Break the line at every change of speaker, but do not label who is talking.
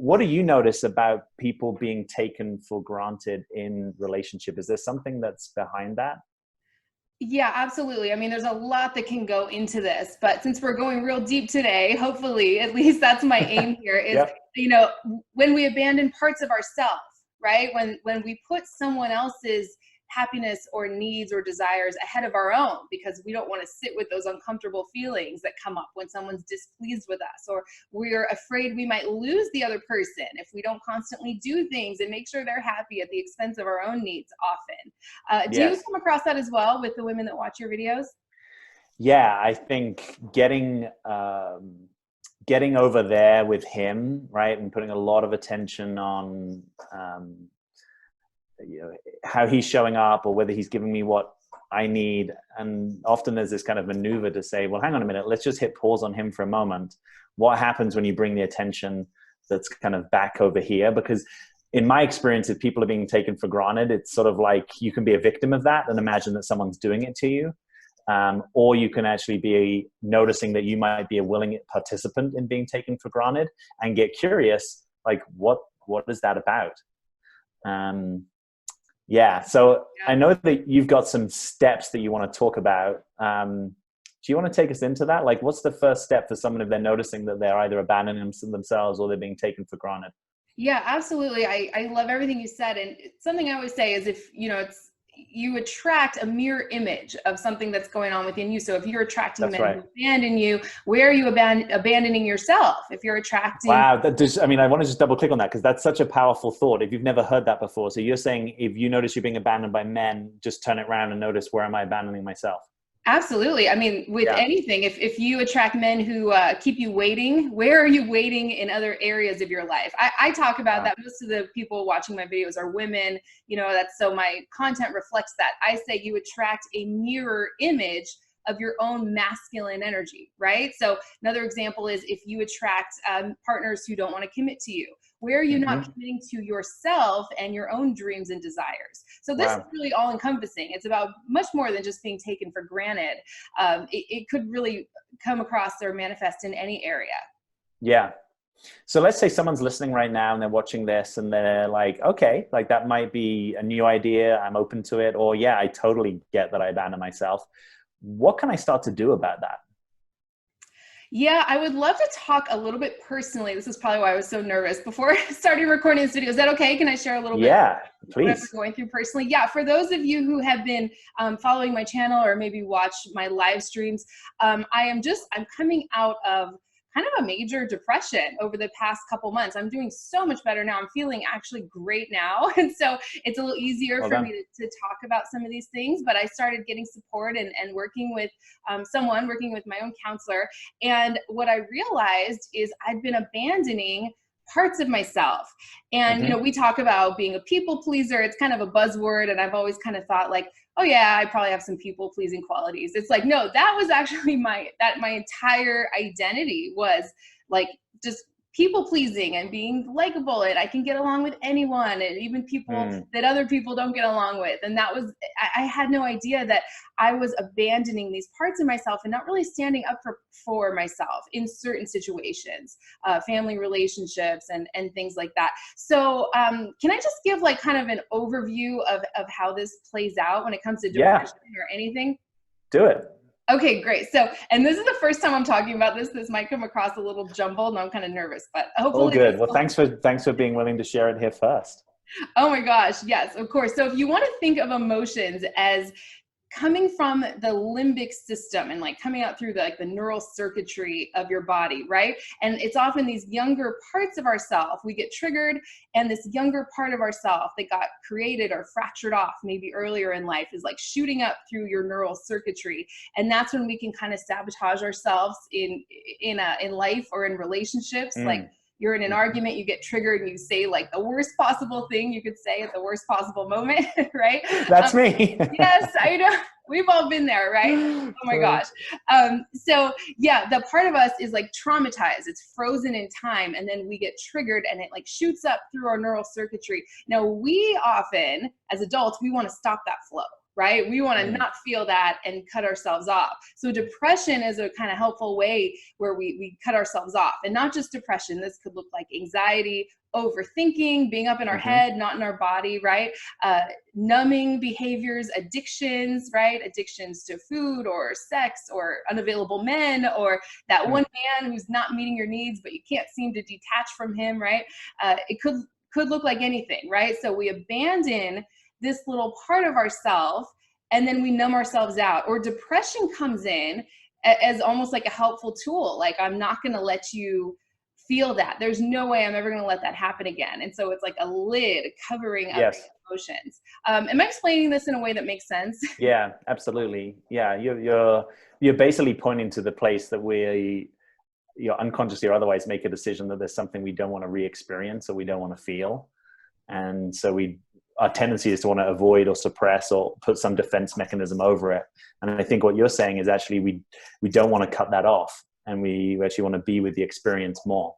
what do you notice about people being taken for granted in relationship? Is there something that's behind that?
Yeah, absolutely. I mean, there's a lot that can go into this, but since we're going real deep today, hopefully, at least that's my aim here is,
Yep.
when we abandon parts of ourselves, right? When we put someone else's happiness or needs or desires ahead of our own because we don't want to sit with those uncomfortable feelings that come up when someone's displeased with us, or we're afraid we might lose the other person if we don't constantly do things and make sure they're happy at the expense of our own needs often. Do you
Yes.
come across that as well with the women that watch your videos?
Yeah, I think getting over there with him, right, and putting a lot of attention on how he's showing up or whether he's giving me what I need. And often there's this kind of maneuver to say, well, hang on a minute, let's just hit pause on him for a moment. What happens when you bring the attention that's kind of back over here? Because in my experience, if people are being taken for granted, it's sort of like you can be a victim of that and imagine that someone's doing it to you. Or you can actually be noticing that you might be a willing participant in being taken for granted and get curious, like what is that about? Yeah, so I know that you've got some steps that you want to talk about. Do you want to take us into that? Like, what's the first step for someone if they're noticing that they're either abandoning themselves or they're being taken for granted?
Yeah, absolutely. I love everything you said. And something I always say is if, you attract a mirror image of something that's going on within you. So if you're attracting
That's
men
right.
who abandon you, where are you abandoning yourself? If you're attracting.
Wow. I want to just double click on that because that's such a powerful thought. If you've never heard that before. So you're saying if you notice you're being abandoned by men, just turn it around and notice, where am I abandoning myself?
Absolutely. I mean, with
Yeah.
anything, if you attract men who keep you waiting, where are you waiting in other areas of your life? I talk about
Wow.
that. Most of the people watching my videos are women, that's so my content reflects that. I say you attract a mirror image of your own masculine energy, right? So another example is if you attract partners who don't want to commit to you, where are you not
Mm-hmm.
committing to yourself and your own dreams and desires? So this is
Wow.
really all encompassing. It's about much more than just being taken for granted. It could really come across or manifest in any area.
Yeah. So let's say someone's listening right now and they're watching this and they're like, okay, like that might be a new idea. I'm open to it. Or yeah, I totally get that I abandon myself. What can I start to do about that?
Yeah, I would love to talk a little bit personally. This is probably why I was so nervous before starting recording this video. Is that okay? Can I share a little bit
Yeah,
what I've been
please.
going through personally? Yeah, for those of you who have been following my channel or maybe watch my live streams, I'm coming out of kind of a major depression over the past couple months. I'm doing so much better now. I'm feeling actually great now. And so it's a little easier
Well
for
done.
me to talk about some of these things, but I started getting support and working with working with my own counselor. And what I realized is I'd been abandoning parts of myself. And,
Mm-hmm.
we talk about being a people pleaser. It's kind of a buzzword. And I've always kind of thought like, oh yeah, I probably have some people pleasing qualities. It's like, no, that was actually my entire identity was like just people pleasing and being likable, and I can get along with anyone and even people
Mm.
that other people don't get along with. And that was, I had no idea that I was abandoning these parts of myself and not really standing up for myself in certain situations, family relationships and things like that. So can I just give like kind of an overview of how this plays out when it comes to
Yeah,
depression or anything?
do it.
Okay, great. So, and this is the first time I'm talking about this. This might come across a little jumbled and I'm kind of nervous, but
All
hopefully this
good. Well,
will.
thanks for being willing to share it here first.
Oh my gosh, yes, of course. So if you want to think of emotions as coming from the limbic system and like coming out through the neural circuitry of your body, right? And it's often these younger parts of ourself we get triggered, and this younger part of ourself that got created or fractured off maybe earlier in life is like shooting up through your neural circuitry, and that's when we can kind of sabotage ourselves in life or in relationships. Like
Mm.
you're in an
Mhm.
argument, you get triggered and you say like the worst possible thing you could say at the worst possible moment, right?
That's me.
Yes, I know. We've all been there, right? Oh my gosh. So yeah, the part of us is like traumatized. It's frozen in time, and then we get triggered and it like shoots up through our neural circuitry. Now we often, as adults, we want to stop that flow, right? We want to not feel that and cut ourselves off. So depression is a kind of helpful way where we cut ourselves off. And not just depression. This could look like anxiety, overthinking, being up in our head, not in our body, right? Numbing behaviors, addictions, right? Addictions to food or sex or unavailable men, or that one man who's not meeting your needs, but you can't seem to detach from him, right? It could look like anything, right? So we abandon this little part of ourselves and then we numb ourselves out. Or depression comes in as almost like a helpful tool. Like, I'm not going to let you feel that. There's no way I'm ever going to let that happen again. And so it's like a lid covering up emotions. Am I explaining this in a way that makes sense?
Yeah, absolutely. Yeah, you're basically pointing to the place that you're unconsciously or otherwise make a decision that there's something we don't want to re-experience or we don't want to feel. And so our tendency is to want to avoid or suppress or put some defense mechanism over it. And I think what you're saying is actually we don't want to cut that off, and we actually want to be with the experience more.